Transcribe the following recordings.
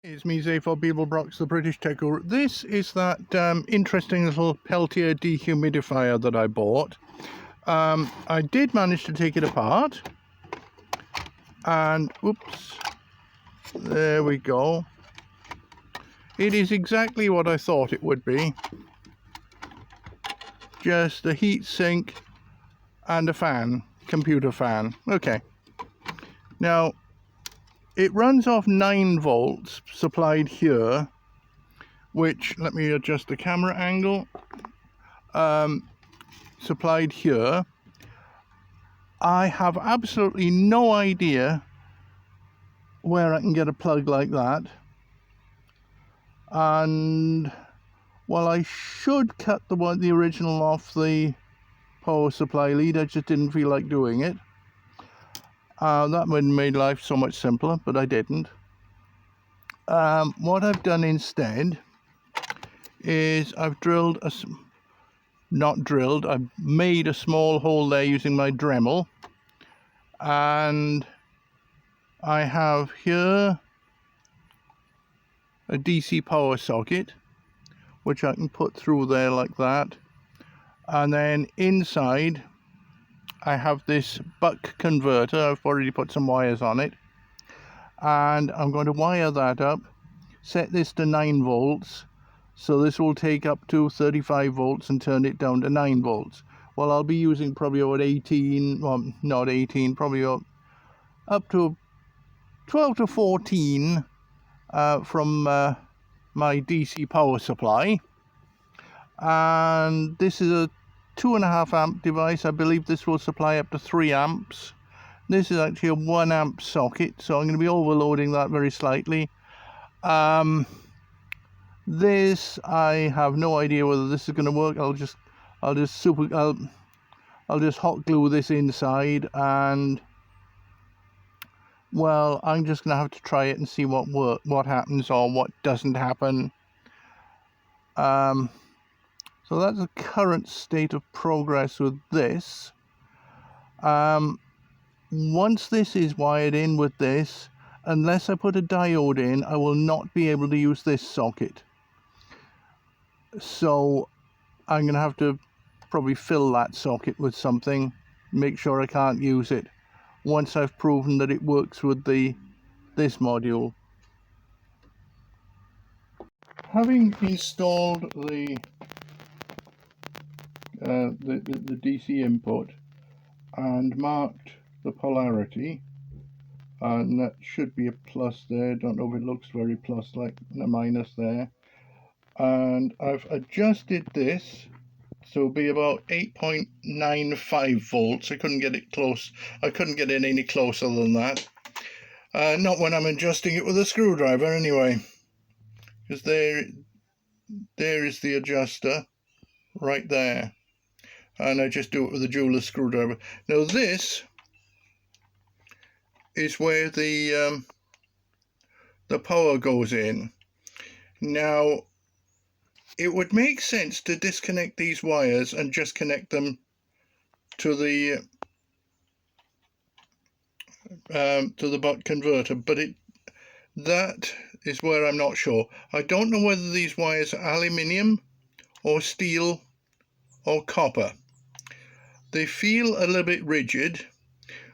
It's me, Zay for Beeblebrox, the British Tech Guru. This is that interesting little Peltier dehumidifier that I bought. I did manage to take it apart. And, oops, there we go. It is exactly what I thought it would be. Just a heat sink and a fan, computer fan. Okay. Now, it runs off 9 volts supplied here, which, let me adjust the camera angle, supplied here. I have absolutely no idea where I can get a plug like that, and well, I should cut the original off the power supply lead. I just didn't feel like doing it. That would have made life so much simpler, but I didn't. What I've done instead is I've I've made a small hole there using my Dremel, and I have here a DC power socket which I can put through there like that, and then inside I have this buck converter. I've already put some wires on it, and I'm going to wire that up, set this to 9 volts, so this will take up to 35 volts and turn it down to 9 volts. Well, I'll be using probably about 18, well, not 18, probably up to 12 to 14 from my DC power supply. And this is a 2.5 amp device. I believe this will supply up to 3 amps. This is actually a 1 amp socket, so I'm going to be overloading that very slightly. This, I have no idea whether this is going to work. I'll just hot glue this inside, and well, I'm just going to have to try it and see what happens or what doesn't happen. So that's the current state of progress with this. Once this is wired in with this, unless I put a diode in, I will not be able to use this socket. So I'm going to have to probably fill that socket with something, make sure I can't use it, once I've proven that it works with this module. Having installed the DC input and marked the polarity, and that should be a plus there. Don't know if it looks very plus like a minus there. And I've adjusted this so it'll be about 8.95 volts. I couldn't get it close. I couldn't get it any closer than that. Not when I'm adjusting it with a screwdriver anyway, because there is the adjuster right there, and I just do it with a jeweler's screwdriver. Now this is where the power goes in. Now it would make sense to disconnect these wires and just connect them to the buck converter, but that is where I'm not sure. I don't know whether these wires are aluminium or steel or copper. They feel a little bit rigid,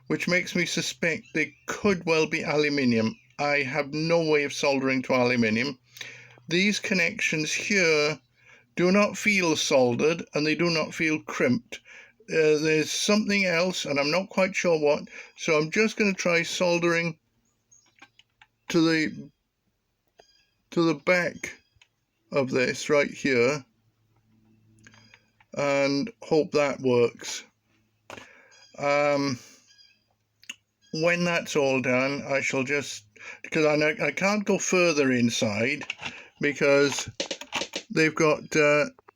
which makes me suspect they could well be aluminium. I have no way of soldering to aluminium. These connections here do not feel soldered, and they do not feel crimped. There's something else, and I'm not quite sure what, so I'm just going to try soldering to the back of this right here and hope that works. When that's all done, I shall just, because I can't go further inside because they've got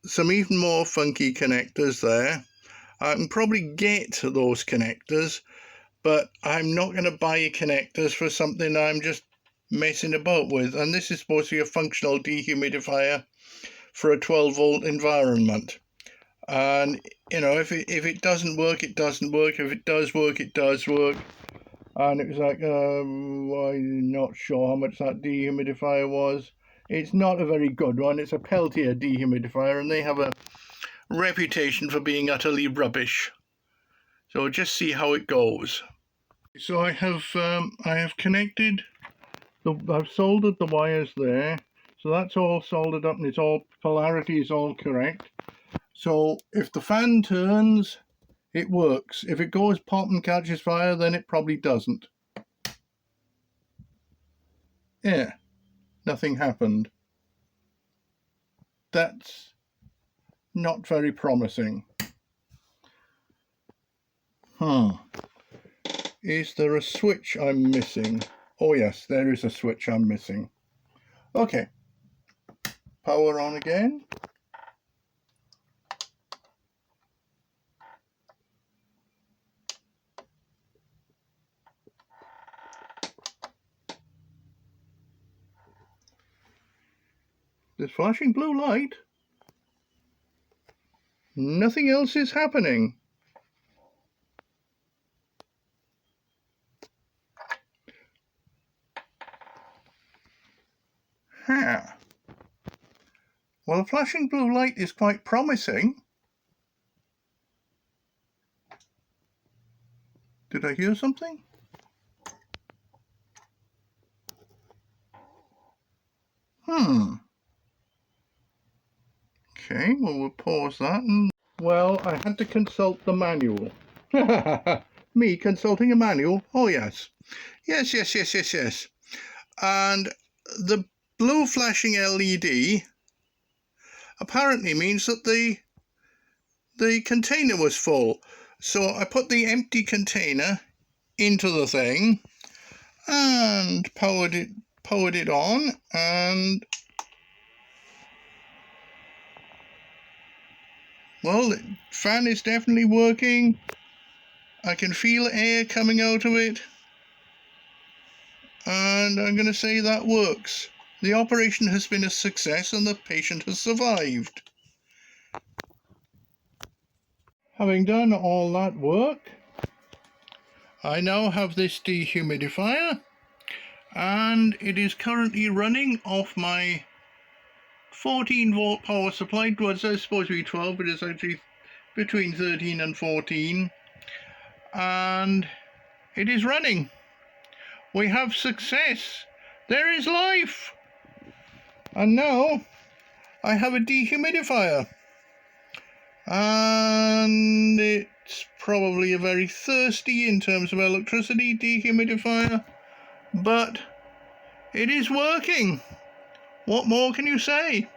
some even more funky connectors there. I can probably get those connectors, but I'm not going to buy connectors for something I'm just messing about with. And this is supposed to be a functional dehumidifier for a 12 volt environment. And you know, if it doesn't work, it doesn't work. If it does work, it does work. and it was like, I'm not sure how much that dehumidifier was. It's not a very good one. It's a Peltier dehumidifier, and they have a reputation for being utterly rubbish. So just see how it goes. So I have connected I've soldered the wires there, so that's all soldered up and it's all polarity is all correct. So if the fan turns, it works. If it goes pop and catches fire, then it probably doesn't. Yeah, nothing happened. That's not very promising. Is there a switch I'm missing? Oh yes, there is a switch I'm missing. Okay, power on again. There's flashing blue light. Nothing else is happening. Huh. Well, the flashing blue light is quite promising. Did I hear something? Okay, well, we'll pause that and... Well, I had to consult the manual. Me consulting a manual? Oh, yes. Yes. And the blue flashing LED apparently means that the container was full. So I put the empty container into the thing and powered it on, and well, the fan is definitely working. I can feel air coming out of it, and I'm going to say that works. The operation has been a success and the patient has survived. Having done all that work, I now have this dehumidifier, and it is currently running off my 14 volt power supply. Well, it's supposed to be 12, but it's actually between 13 and 14, and it is running. We have success. There is life. And now I have a dehumidifier, and it's probably a very thirsty in terms of electricity dehumidifier, but it is working. What more can you say?